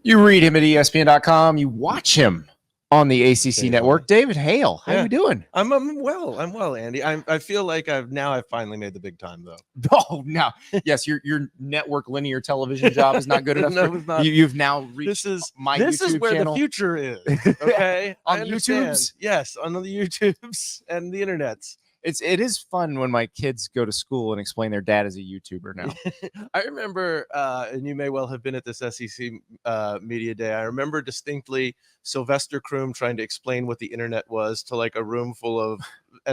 You read him at ESPN.com. You watch him on the ACC network. David Hale, how you doing? I'm well, Andy. I feel like I've finally made the big time though. Oh, now, yes, your network linear television job is not good enough. No, it's not. You've now reached this YouTube is where channel. the future is. Okay, on YouTube's. Yes, on the YouTubes and the internets. It is fun when my kids go to school and explain their dad is a YouTuber now. I remember, and you may well have been at this SEC media day. I remember distinctly Sylvester Croom trying to explain what the internet was to like a room full of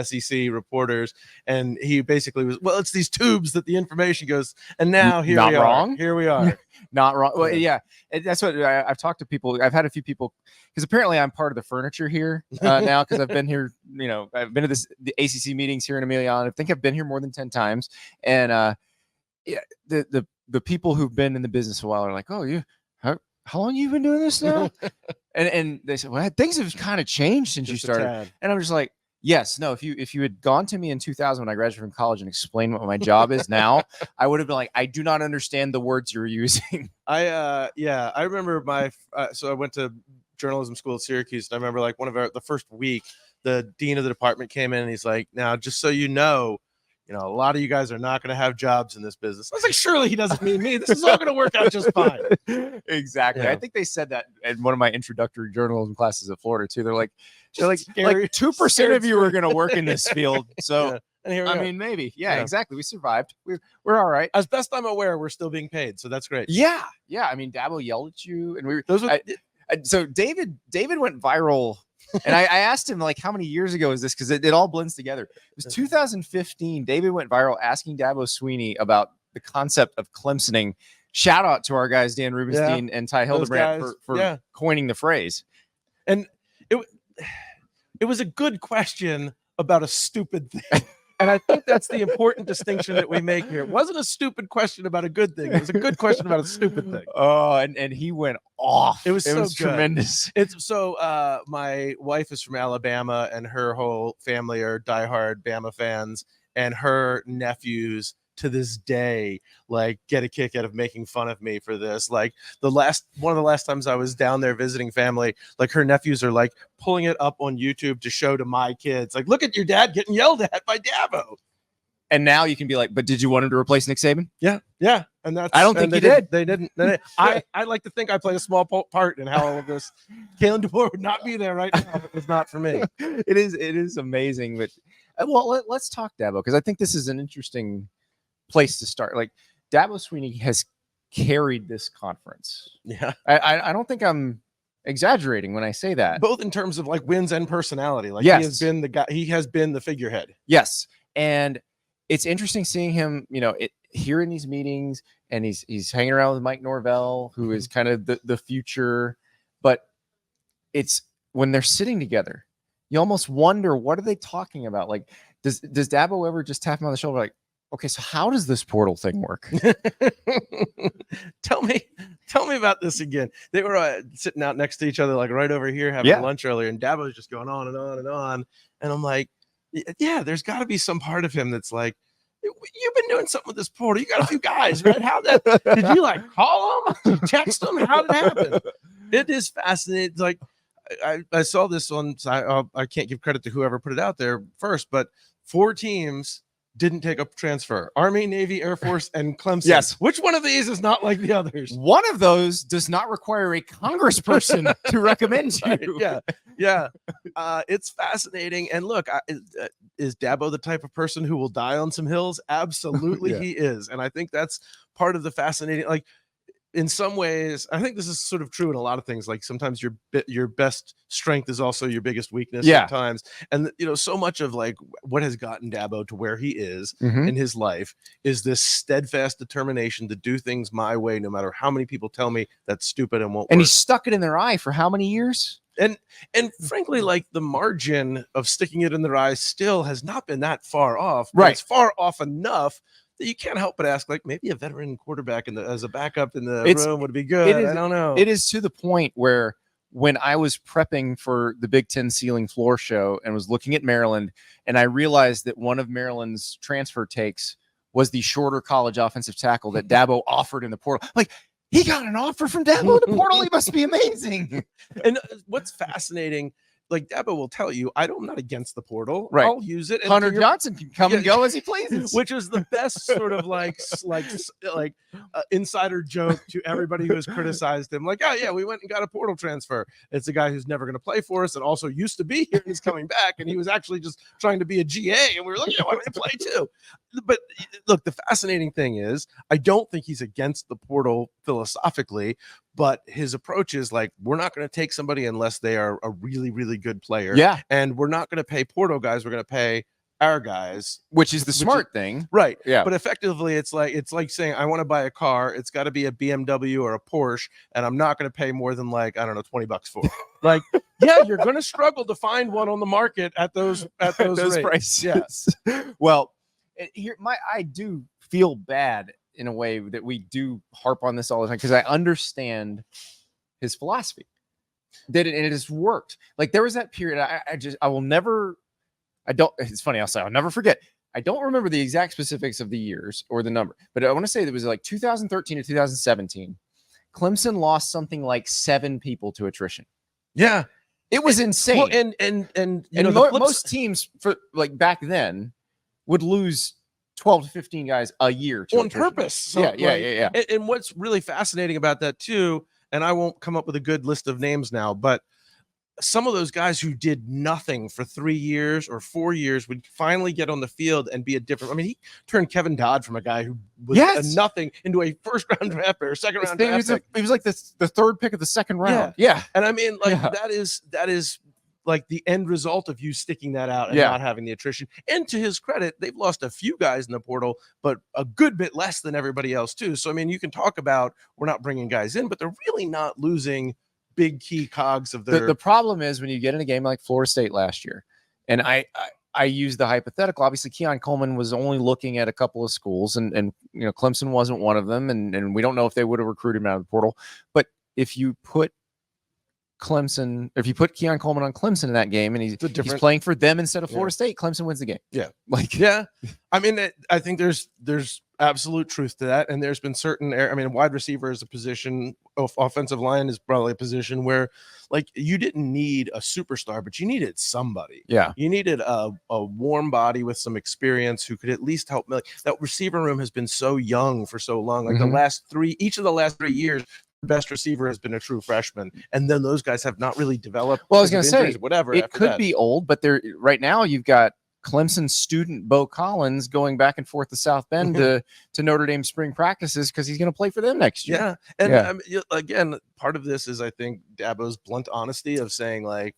SEC reporters, and he basically was, well, it's these tubes that the information goes, and now here we are. Here we are. Not wrong. Well, yeah, that's what I've talked to people. I've had a few people because apparently I'm part of the furniture here now because I've been here. You know, I've been to the ACC meetings here in Amelia. I think I've been here more than 10 times, and yeah, the people who've been in the business a while are like, oh, how long you been doing this now? and they said, well, things have kind of changed since you started, and I'm just like. Yes, no. If you had gone to me in 2000 when I graduated from college and explained what my job is now, I would have been like, I do not understand the words you're using. I remember so I went to journalism school at Syracuse, and I remember like the first week, the dean of the department came in and he's like, now just so you know, a lot of you guys are not going to have jobs in this business. I was like, surely he doesn't mean me. This is all going to work out just fine. Exactly. Yeah. I think they said that in one of my introductory journalism classes at Florida too. They're like 2% of you are going to work in this field. So, and here we I mean, maybe. Yeah, exactly. We survived. We're all right. As best I'm aware, we're still being paid. So that's great. Yeah. Yeah. I mean, Dabo yelled at you and so David went viral. And I asked him, like, how many years ago is this? Because it all blends together. It was 2015. David went viral asking Dabo Sweeney about the concept of Clemsoning. Shout out to our guys, Dan Rubenstein and Ty Hildebrandt for coining the phrase. And it was a good question about a stupid thing. And I think that's the important distinction that we make here. It wasn't a stupid question about a good thing. It was a good question about a stupid thing. Oh, and he went off. It was tremendous. It's so my wife is from Alabama, and her whole family are diehard Bama fans, and her nephews to this day like get a kick out of making fun of me for this. Like one of the last times I was down there visiting family, like her nephews are like pulling it up on YouTube to show to my kids, like, look at your dad getting yelled at by Dabo. And now you can be like, but did you want him to replace Nick Saban? Yeah. And that's, I don't think you did. They didn't. I like to think I played a small part in how all of this. Kalen DeBoer would not be there right now if it was not for me. It is amazing. But let's talk Dabo, because I think this is an interesting place to start. Like, Dabo Sweeney has carried this conference. Yeah. I don't think I'm exaggerating when I say that. Both in terms of like wins and personality. Like, yes. He has been the guy. He has been the figurehead. Yes. And it's interesting seeing him, here in these meetings, and he's hanging around with Mike Norvell, who is kind of the future. But it's when they're sitting together, you almost wonder, what are they talking about? Like, does Dabo ever just tap him on the shoulder like, okay, so how does this portal thing work? Tell me about this again. They were sitting out next to each other, like right over here, having lunch earlier, and Dabo was just going on and on and on. And I'm like, yeah, there's got to be some part of him that's like, you've been doing something with this portal. You got a few guys, right? Did you like call them? Did you text them? How did it happen? It is fascinating. It's like, I saw this on, I can't give credit to whoever put it out there first, but 4 teams didn't take a transfer: Army, Navy, Air Force, and Clemson. Yes. Which one of these is not like the others? One of those does not require a congressperson to recommend you. Yeah. It's fascinating. And look, is Dabo the type of person who will die on some hills? Absolutely, he is. And I think that's part of the fascinating, like, in some ways, I think this is sort of true in a lot of things. Like, sometimes your best strength is also your biggest weakness sometimes. And, so much of like what has gotten Dabo to where he is in his life is this steadfast determination to do things my way, no matter how many people tell me that's stupid and won't work. And he stuck it in their eye for how many years? And frankly, like, the margin of sticking it in their eyes still has not been that far off. Right. It's far off enough that you can't help but ask, like, maybe a veteran quarterback as a backup in the room would be good. I don't know. It is to the point where when I was prepping for the Big Ten Ceiling Floor show and was looking at Maryland, and I realized that one of Maryland's transfer takes was the shorter college offensive tackle that Dabo offered in the portal. Like, he got an offer from Dabo in the portal. He must be amazing. And what's fascinating, like Dabo will tell you, I'm not against the portal. Right. I'll use it. And Hunter Johnson can come and go as he pleases. Which is the best sort of insider joke to everybody who has criticized him. Like, oh yeah, we went and got a portal transfer. It's a guy who's never going to play for us and also used to be here and he's coming back. And he was actually just trying to be a GA. And we were like, yeah, why don't you play too? But look, the fascinating thing is, I don't think he's against the portal philosophically, but his approach is like, we're not going to take somebody unless they are a really, really good player. Yeah. And we're not going to pay portal guys. We're going to pay our guys, which is the smart thing. Right. Yeah. But effectively, it's like saying, I want to buy a car. It's got to be a BMW or a Porsche. And I'm not going to pay more than like, I don't know, $20 for it. Like, yeah, you're going to struggle to find one on the market at those prices. Yeah. Well, I do feel bad in a way that we do harp on this all the time, because I understand his philosophy and it has worked. Like, there was that period. It's funny. I'll never forget. I don't remember the exact specifics of the years or the number, but I want to say that was like 2013 to 2017. Clemson lost something like 7 people to attrition. Yeah. It was insane. Well, and most teams for like back then would lose 12 to 15 guys a year on purpose. So, yeah. And what's really fascinating about that too, and I won't come up with a good list of names now, but some of those guys who did nothing for 3 years or 4 years would finally get on the field and be a different. I mean, he turned Kevin Dodd from a guy who was a nothing into a first-round draft pick or second-round draft pick. He was like the third pick of the second round. Yeah. And I mean, like, that is like the end result of you sticking that out and not having the attrition. And to his credit, they've lost a few guys in the portal, but a good bit less than everybody else too. So, I mean, you can talk about we're not bringing guys in, but they're really not losing big key cogs of their. The problem is when you get in a game like Florida State last year, and I use the hypothetical. Obviously, Keon Coleman was only looking at a couple of schools, and Clemson wasn't one of them, and we don't know if they would have recruited him out of the portal. But if you put Keon Coleman on Clemson in that game, and he's playing for them instead of Florida State, Clemson wins the game. Yeah. I mean, I think there's absolute truth to that. And there's been wide receiver is a position, offensive line is probably a position where, like, you didn't need a superstar, but you needed somebody. Yeah. You needed a warm body with some experience who could at least help. Like, that receiver room has been so young for so long. Like each of the last 3 years, best receiver has been a true freshman, and then those guys have not really developed. Well, I was going to say, whatever. It could be old, but right now you've got Clemson student Bo Collins going back and forth to South Bend to Notre Dame spring practices because he's going to play for them next year. Yeah, and I mean, again, part of this is, I think, Dabo's blunt honesty of saying, like,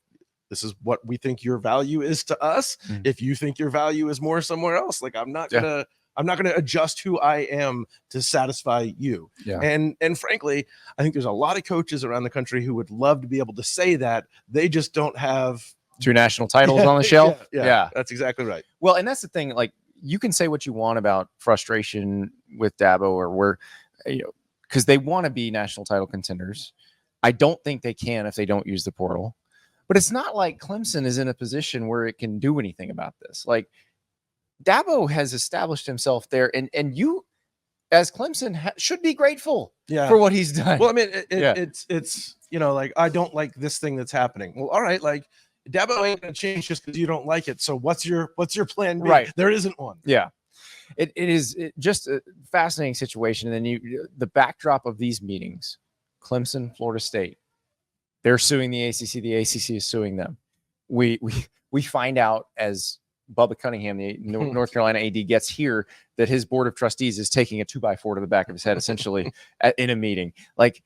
this is what we think your value is to us. If you think your value is more somewhere else, like, I'm not gonna adjust who I am to satisfy you. Yeah. And frankly, I think there's a lot of coaches around the country who would love to be able to say that. They just don't have 2 national titles on the shelf. Yeah, that's exactly right. Well, and that's the thing. Like, you can say what you want about frustration with Dabo or because they want to be national title contenders. I don't think they can if they don't use the portal. But it's not like Clemson is in a position where it can do anything about this. Like, Dabo has established himself there, and you, as Clemson, should be grateful for what he's done. Well, I mean, it's like, I don't like this thing that's happening. Well, all right, like, Dabo ain't going to change just because you don't like it. So what's your plan B? Right. There isn't one. Yeah. It is just a fascinating situation. And then the backdrop of these meetings, Clemson, Florida State, they're suing the ACC. The ACC is suing them. We find out as Bubba Cunningham, the North Carolina AD, gets here that his board of trustees is taking a 2x4 to the back of his head, essentially, in a meeting. Like,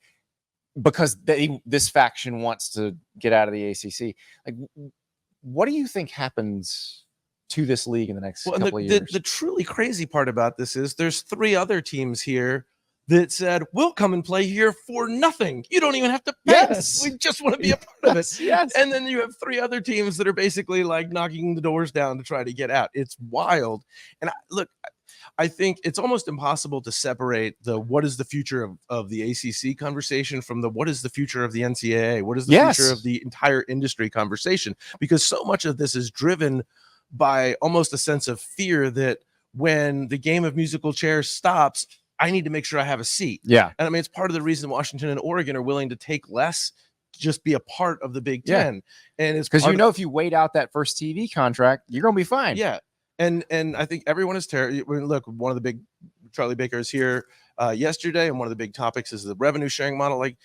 because this faction wants to get out of the ACC. Like, what do you think happens to this league in the next couple of years? The truly crazy part about this is there's 3 other teams here that said, we'll come and play here for nothing. You don't even have to pay us. We just want to be a part of it. Yes. And then you have 3 other teams that are basically like knocking the doors down to try to get out. It's wild. And I think it's almost impossible to separate the what is the future of the ACC conversation from the what is the future of the NCAA, what is the future of the entire industry conversation, because so much of this is driven by almost a sense of fear that when the game of musical chairs stops, I need to make sure I have a seat. Yeah. And I mean, it's part of the reason Washington and Oregon are willing to take less, just be a part of the Big Ten. And it's because if you wait out that first TV contract, you're gonna be fine. Yeah. And I think everyone is terrible. Look, one of the big Charlie Baker is here yesterday, and one of the big topics is the revenue sharing model. Like,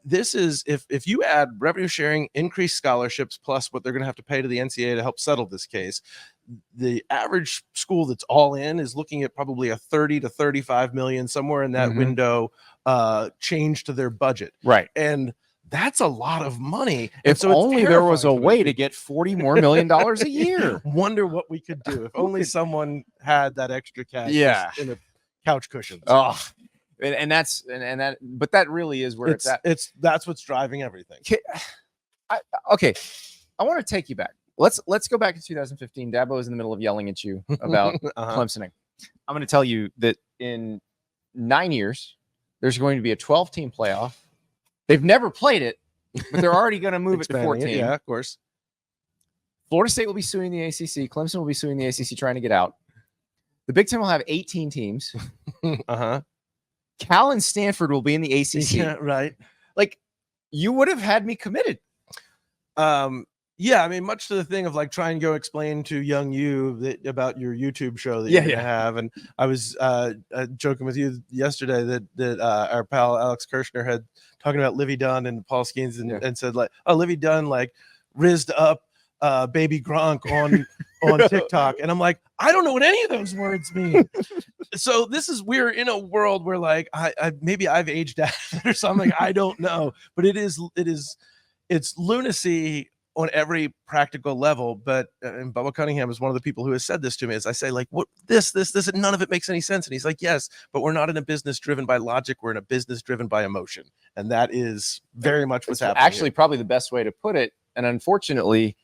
this is if you add revenue sharing, increased scholarships, plus what they're going to have to pay to the NCAA to help settle this case, the average school that's all in is looking at probably a 30 to 35 million, somewhere in that window, change to their budget. Right. And that's a lot of money. If so only there was a way to get $40 more million a year. Wonder what we could do if only someone had that extra cash. Yeah. In a couch cushions. Oh, but that really is where it's at. That's what's driving everything. Okay. I want to take you back. Let's go back to 2015. Dabo is in the middle of yelling at you about Clemsoning. I'm going to tell you that in 9 years, there's going to be a 12-team playoff. They've never played it, but they're already going to move it to 14. Yeah, of course. Florida State will be suing the ACC. Clemson will be suing the ACC, trying to get out. The Big Ten will have 18 teams. Cal and Stanford will be in the ACC. Yeah, right. Like, you would have had me committed. Yeah, I mean, much to the thing of like try and go explain to young you about your YouTube show that you're gonna have. And I was joking with you yesterday that our pal Alex Kirshner had talking about Livy Dunn and Paul Skeens and said like, oh, Livy Dunn like rizzed up baby Gronk on TikTok. And I'm like, I don't know what any of those words mean. So we're in a world where like I maybe I've aged out or something. I don't know, but it's lunacy on every practical level. But and Bubba Cunningham is one of the people who has said this to me. As I say, like, what this, and none of it makes any sense. And he's like, yes, but we're not in a business driven by logic. We're in a business driven by emotion, and that is very much what's happening. Actually, probably the best way to put it. And unfortunately,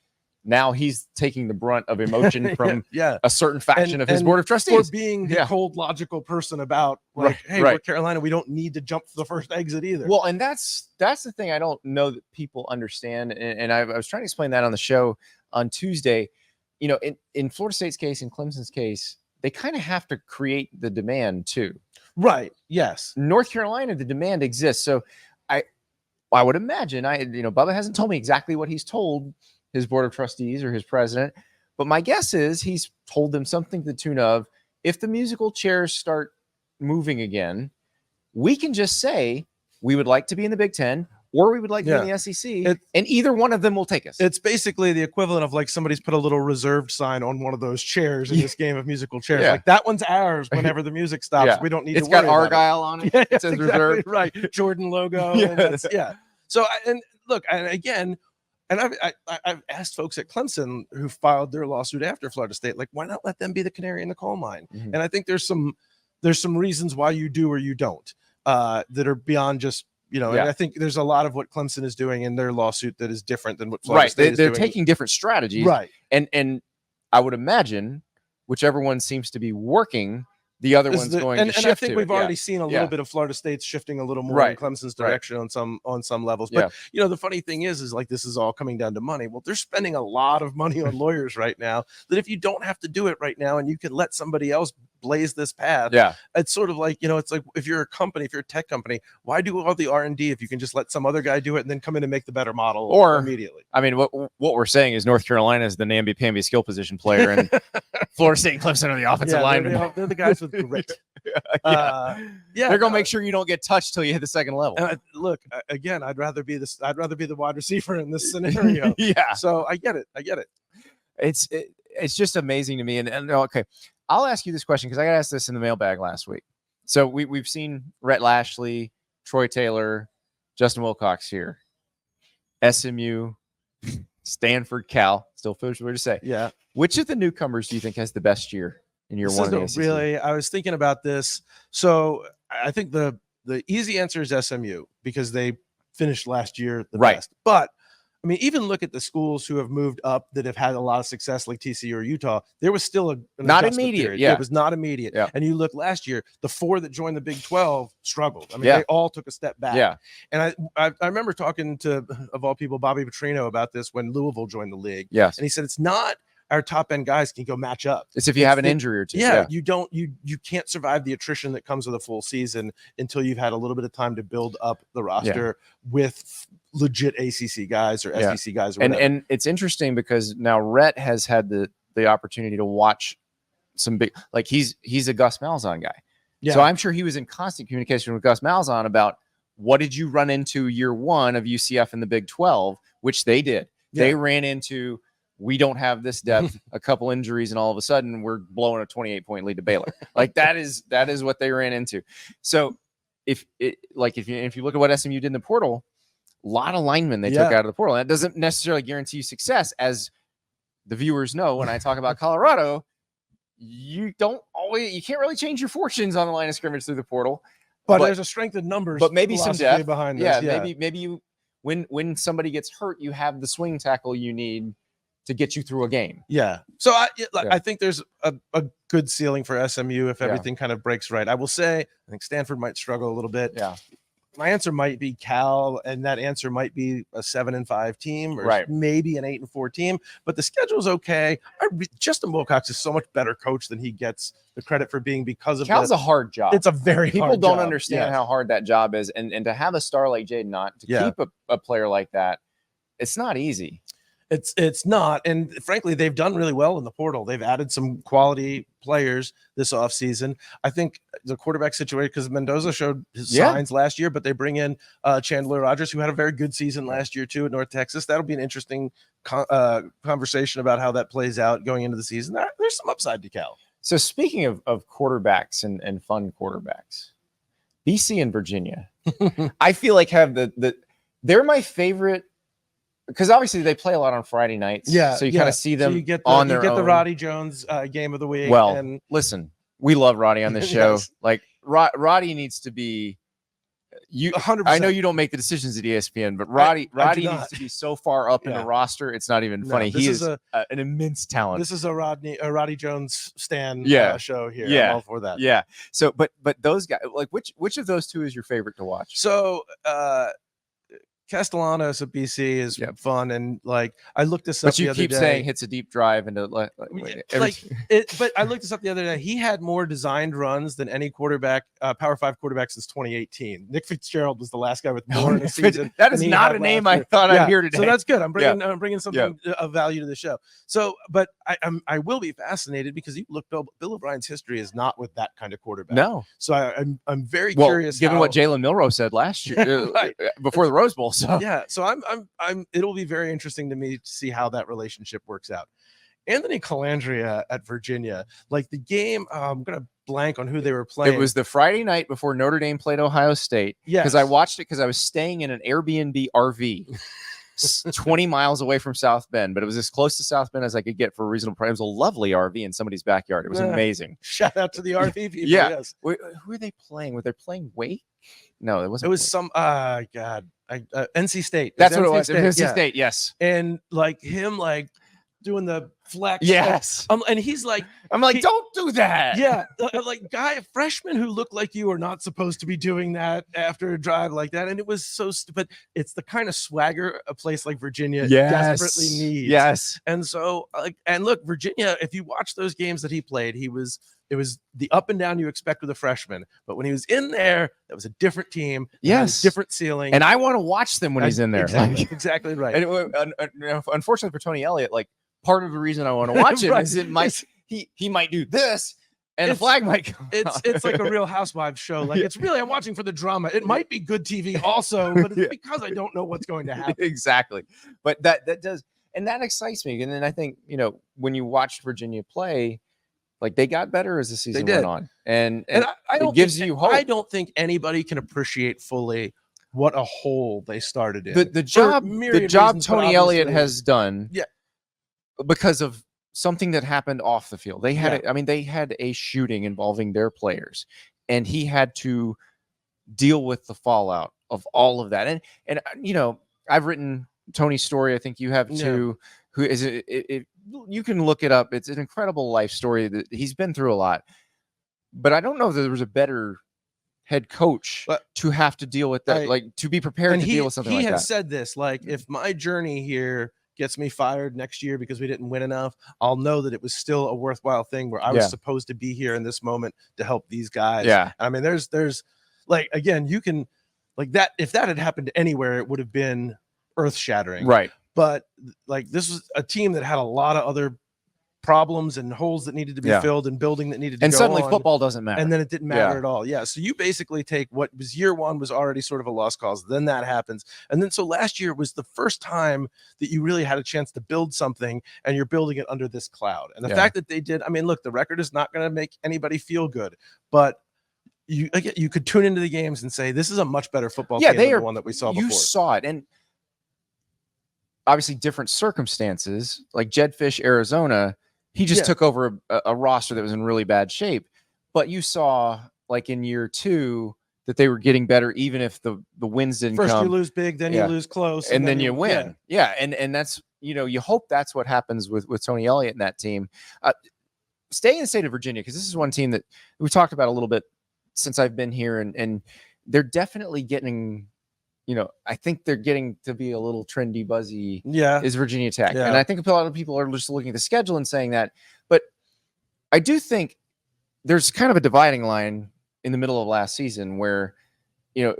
now he's taking the brunt of emotion from a certain faction of his board of trustees for being the cold, logical person about like, hey, we're Carolina. We don't need to jump for the first exit either. Well, and that's the thing I don't know that people understand. And I was trying to explain that on the show on Tuesday. You know, in Florida State's case, in Clemson's case, they kind of have to create the demand too. Right. Yes. North Carolina, the demand exists. So I would imagine Bubba hasn't told me exactly what he's told his board of trustees or his president, but my guess is he's told them something to the tune of, if the musical chairs start moving again, we can just say we would like to be in the Big Ten or we would like to be in the SEC, and either one of them will take us. It's basically the equivalent of like somebody's put a little reserved sign on one of those chairs in this game of musical chairs. Like, that one's ours whenever the music stops. We don't need to worry about it. It's got Argyle on it. It says exactly reserved. Right. Jordan logo. So, and look, and again, and I've asked folks at Clemson who filed their lawsuit after Florida State, like, why not let them be the canary in the coal mine? And I think there's some reasons why you do or you don't that are beyond just, and I think there's a lot of what Clemson is doing in their lawsuit that is different than what Florida State is doing. They're taking different strategies. Right. And I would imagine whichever one seems to be working, the other one's going to shift. And I think we've already seen a little bit of Florida State's shifting a little more in Clemson's direction on some levels. But the funny thing is like, this is all coming down to money. Well, they're spending a lot of money on lawyers right now, that if you don't have to do it right now and you can let somebody else blaze this path, it's sort of like, it's like, if you're a company, if you're a tech company, why do all the R&D if you can just let some other guy do it and then come in and make the better model immediately? I mean, what we're saying is North Carolina is the namby-pamby skill position player, and Florida State and Clemson are the offensive linemen. They're the guys with grit. They're gonna make sure you don't get touched till you hit the second level. Look, again, I'd rather be the wide receiver in this scenario. So I get it. It's just amazing to me. And okay, I'll ask you this question because I got asked this in the mailbag last week. So we've seen Rhett Lashley, Troy Taylor, Justin Wilcox here, SMU, Stanford, Cal. Still feels weird to say. Yeah. Which of the newcomers do you think has the best year in year one? Really, I was thinking about this. So I think the easy answer is SMU because they finished last year the best. But I mean, even look at the schools who have moved up that have had a lot of success, like TCU or Utah. There was still not immediate. Period. It was not immediate. And you look last year, the 4 that joined the Big 12 struggled. I mean, they all took a step back. And I remember talking to, of all people, Bobby Petrino about this when Louisville joined the league. And he said, it's not our top end guys can go match up. It's if you have an injury or two. Yeah, you can't survive the attrition that comes with a full season until you've had a little bit of time to build up the roster with legit ACC guys or SEC guys or whatever. And it's interesting because now Rhett has had the opportunity to watch some big, like he's a Gus Malzahn guy. Yeah. So I'm sure he was in constant communication with Gus Malzahn about what did you run into year one of UCF in the Big 12, which they did. Yeah. They ran into, we don't have this depth, a couple injuries, and all of a sudden we're blowing a 28-point lead to Baylor. Like that is what they ran into. So if you look at what SMU did in the portal, a lot of linemen they took out of the portal. That doesn't necessarily guarantee you success, as the viewers know when I talk about Colorado. You can't really change your fortunes on the line of scrimmage through the portal. But there's a strength in numbers, but maybe some depth behind this. Yeah, maybe you when somebody gets hurt, you have the swing tackle you need to get you through a game. Yeah. So I think there's a good ceiling for SMU if everything kind of breaks right. I will say I think Stanford might struggle a little bit. Yeah. My answer might be Cal, and that answer might be a 7-5 team, or maybe an 8-4 team. But the schedule's okay. Justin Wilcox is so much better coach than he gets the credit for being, because of Cal's a hard job. It's a very hard job. People don't understand how hard that job is, and to have a star like Jaden Knott, to keep a player like that, it's not easy. It's not, and frankly, they've done really well in the portal. They've added some quality players this offseason. I think the quarterback situation, because Mendoza showed his signs last year, but they bring in Chandler Rogers, who had a very good season last year too at North Texas. That'll be an interesting conversation about how that plays out going into the season. There's some upside to Cal. So speaking of quarterbacks and fun quarterbacks, BC and Virginia, I feel like have they're my favorite. Because obviously they play a lot on Friday nights. Yeah. So you kind of see them on their own. You get the Roddy Jones game of the week. Well, listen, we love Roddy on this show. Like Roddy needs to be 100%. I know you don't make the decisions at ESPN, but Roddy needs to be so far up in the roster. It's not even funny. He is an immense talent. This is a Roddy Jones stan show here. Yeah. I'm all for that. Yeah. So, but those guys, like which of those two is your favorite to watch? So, Castellanos at BC is fun, and like I looked this up. But you keep saying hits a deep drive into but I looked this up the other day. He had more designed runs than any quarterback, Power 5 quarterback since 2018. Nick Fitzgerald was the last guy with more in a season. That is not a name I thought I'd hear today. So that's good. I'm bringing something of value to the show. So, but I will be fascinated, because you look, Bill O'Brien's history is not with that kind of quarterback. No. So I'm very curious. Given what Jalen Milroe said last year before the Rose Bowl. So. Yeah, so I'm. It'll be very interesting to me to see how that relationship works out. Anthony Calandria at Virginia, like the game. I'm gonna blank on who they were playing. It was the Friday night before Notre Dame played Ohio State. Yeah, because I watched it because I was staying in an Airbnb RV, 20 miles away from South Bend, but it was as close to South Bend as I could get for a reasonable price. It was a lovely RV in somebody's backyard. It was amazing. Shout out to the RV people. Yeah. Yes. Who were they playing? Were they playing Wake? No, it wasn't. It was some NC State. That's what it was. NC State, yes. And like him, like doing the flex. Yes. And he's like, I'm like, don't do that. Yeah. Like freshmen who look like you are not supposed to be doing that after a drive like that. And it was so stupid. It's the kind of swagger a place like Virginia desperately needs. Yes. And so, and look, Virginia, if you watch those games that he played, it was the up and down you expect with a freshman. But when he was in there, that was a different team. Yes. Different ceiling. And I want to watch them when he's in there. Exactly right. And unfortunately for Tony Elliott, like part of the reason I want to watch him is he might do this and the flag might come. It's like a Real Housewives show. Like it's really, I'm watching for the drama. It might be good TV also, but it's because I don't know what's going to happen. Exactly. But that does, and that excites me. And then I think, when you watch Virginia play, like they got better as the season went on, and I don't gives you hope. I don't think anybody can appreciate fully what a hole they started in. The job Tony Elliott has done, because of something that happened off the field. They had, they had a shooting involving their players, and he had to deal with the fallout of all of that. And I've written Tony's story. I think you have too. Who is it? You can look it up. It's an incredible life story that he's been through a lot, but I don't know that there was a better head coach to have to deal with that, like to be prepared to deal with something like that. He has said this, like, if my journey here gets me fired next year because we didn't win enough, I'll know that it was still a worthwhile thing where I was supposed to be here in this moment to help these guys. Yeah. I mean, there's like, again, you can like that. If that had happened anywhere, it would have been earth shattering. Right. But like, this was a team that had a lot of other problems and holes that needed to be filled and building that needed to and go suddenly on. Football doesn't matter. And then it didn't matter at all. Yeah. So you basically take what was year one was already sort of a lost cause. Then that happens. And then so last year was the first time that you really had a chance to build something, and you're building it under this cloud. And the fact that they did, I mean, look, the record is not going to make anybody feel good, but you could tune into the games and say, this is a much better football team than the one that we saw before. You saw it. And obviously different circumstances, like Jed Fish, Arizona, he just took over a roster that was in really bad shape. But you saw, like in year 2, that they were getting better, even if the wins didn't come. First you lose big, then you lose close. And then you win. Yeah. And that's, you hope that's what happens with Tony Elliott and that team. Stay in the state of Virginia, because this is one team that we talked about a little bit since I've been here. And they're definitely getting, I think they're getting to be a little trendy, buzzy. Is Virginia Tech. And I think a lot of people are just looking at the schedule and saying that. But I do think there's kind of a dividing line in the middle of last season where,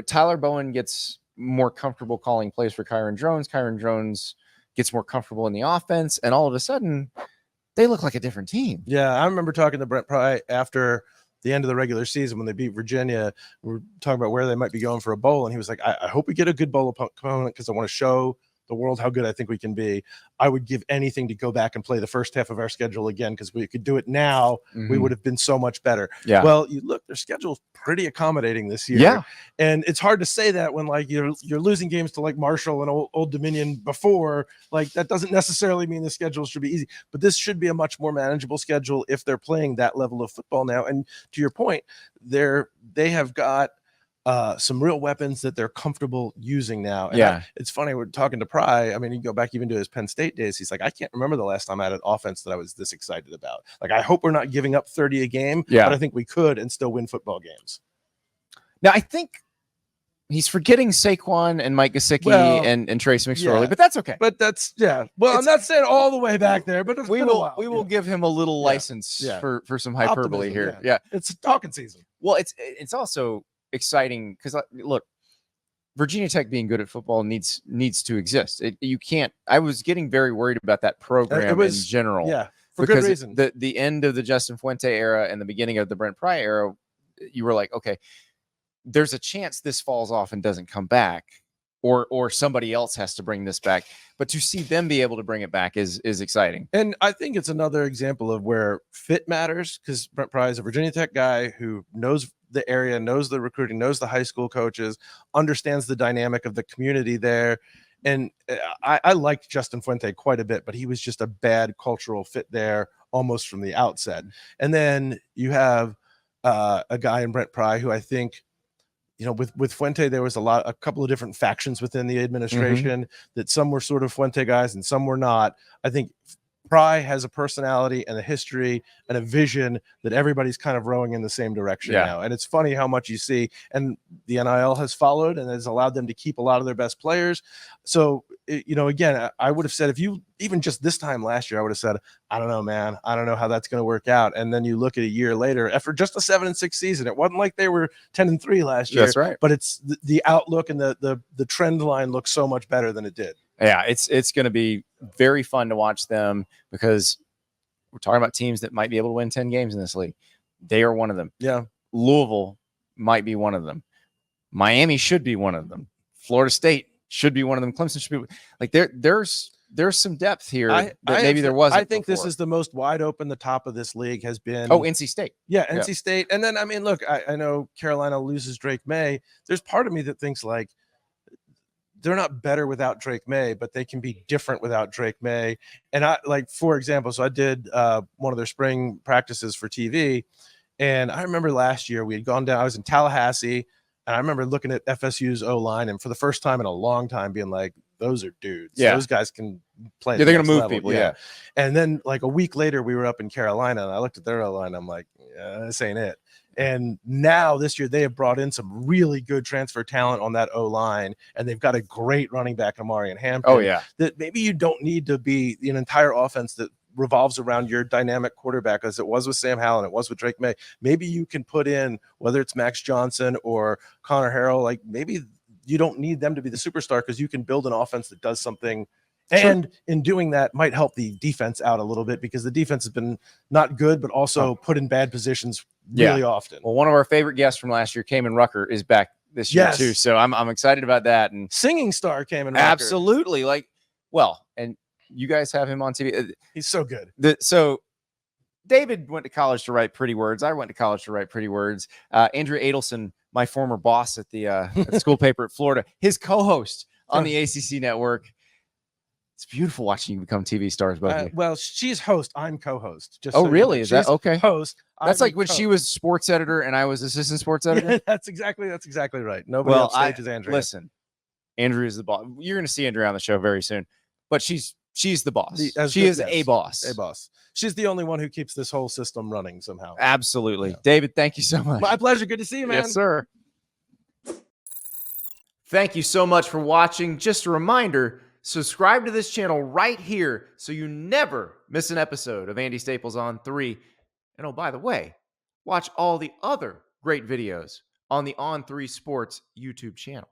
Tyler Bowen gets more comfortable calling plays for Kyron Drones. Kyron Drones gets more comfortable in the offense. And all of a sudden, they look like a different team. Yeah, I remember talking to Brent Pry after the end of the regular season when they beat Virginia. We were talking about where they might be going for a bowl, and he was like, I hope we get a good bowl opponent because I want to show the world how good I think we can be. I would give anything to go back and play the first half of our schedule again, because we could do it now. We would have been so much better. Yeah. Well, you look, their schedule's pretty accommodating this year. Yeah. And it's hard to say that when like you're losing games to like Marshall and Old Dominion before. Like, that doesn't necessarily mean the schedule should be easy, but this should be a much more manageable schedule if they're playing that level of football now. And to your point, they have got some real weapons that they're comfortable using now. And it's funny, we're talking to Pry. I mean, you go back even to his Penn State days. He's like, I can't remember the last time I had an offense that I was this excited about. Like, I hope we're not giving up 30 a game, but I think we could and still win football games. Now, I think he's forgetting Saquon and Mike Gesicki and Trace McSorley, but that's okay. But that's, well, I'm not saying all the way back there, but we will give him a little license for some hyperbole optimism, here. Yeah. It's talking season. Well, it's also exciting because look, Virginia Tech being good at football needs to exist. You can't. I was getting very worried about that program in general. Yeah, for good reason. The end of the Justin Fuente era and the beginning of the Brent Pry era, you were like, okay, there's a chance this falls off and doesn't come back, or somebody else has to bring this back. But to see them be able to bring it back is exciting. And I think it's another example of where fit matters, because Brent Pry is a Virginia Tech guy who knows the area, knows the recruiting, knows the high school coaches, understands the dynamic of the community there. And I liked Justin Fuente quite a bit, but he was just a bad cultural fit there almost from the outset. And then you have a guy in Brent Pry who I think, with Fuente, there was a couple of different factions within the administration, that some were sort of Fuente guys and some were not. I think Pry has a personality and a history and a vision that everybody's kind of rowing in the same direction now. And it's funny how much you see, and the NIL has followed and has allowed them to keep a lot of their best players. So, again, I would have said, if you, even just this time last year, I would have said, I don't know, man, I don't know how that's going to work out. And then you look at a year later, after just a 7-6 season, it wasn't like they were 10-3 last year. That's right. But it's the outlook and the trend line looks so much better than it did. Yeah, it's going to be very fun to watch them, because we're talking about teams that might be able to win 10 games in this league. They are one of them. Yeah. Louisville might be one of them. Miami should be one of them. Florida State should be one of them. Clemson should be like there's some depth here that maybe there wasn't. I think before. This is the most wide open the top of this league has been. Oh, NC State. Yeah, NC State. And then, I mean, look, I know Carolina loses Drake May. There's part of me that thinks like, they're not better without Drake May, but they can be different without Drake May. And I, like, for example, so I did one of their spring practices for TV. And I remember last year we had gone down, I was in Tallahassee, and I remember looking at FSU's O-line, and for the first time in a long time being like, those are dudes. Yeah. Those guys can play. Yeah, they're going to move people. Yeah. And then like a week later, we were up in Carolina, and I looked at their O-line. I'm like, this ain't it. And now this year they have brought in some really good transfer talent on that O-line, and they've got a great running back, Amari and Hampton. Oh yeah, that maybe you don't need to be an entire offense that revolves around your dynamic quarterback as it was with Sam Howell and it was with Drake May. Maybe you can put in, whether it's Max Johnson or Connor Harrell, like maybe you don't need them to be the superstar because you can build an offense that does something. And in doing that might help the defense out a little bit because the defense has been not good, but also put in bad positions really often. Well, one of our favorite guests from last year, Kamen Rucker, is back this year too. So I'm excited about that. And singing star Kamen Rucker. Absolutely. And you guys have him on TV. He's so good. So David went to college to write pretty words. I went to college to write pretty words. Andrew Adelson, my former boss at the school paper at Florida, his co-host on the ACC network. It's beautiful watching you become TV stars, both of you. Well, she's host. I'm co-host. Really? Is that okay? Host. That's like when she was sports editor and I was assistant sports editor. Yeah, that's exactly right. Nobody on stage is Andrea. Listen, Andrea is the boss. You're going to see Andrea on the show very soon, but she's the boss. She is a boss. A boss. She's the only one who keeps this whole system running somehow. Absolutely. Yeah. David, thank you so much. My pleasure. Good to see you, man. Yes, sir. Thank you so much for watching. Just a reminder, subscribe to this channel right here so you never miss an episode of Andy Staples on 3. And oh, by the way, watch all the other great videos on the On3 Sports YouTube channel.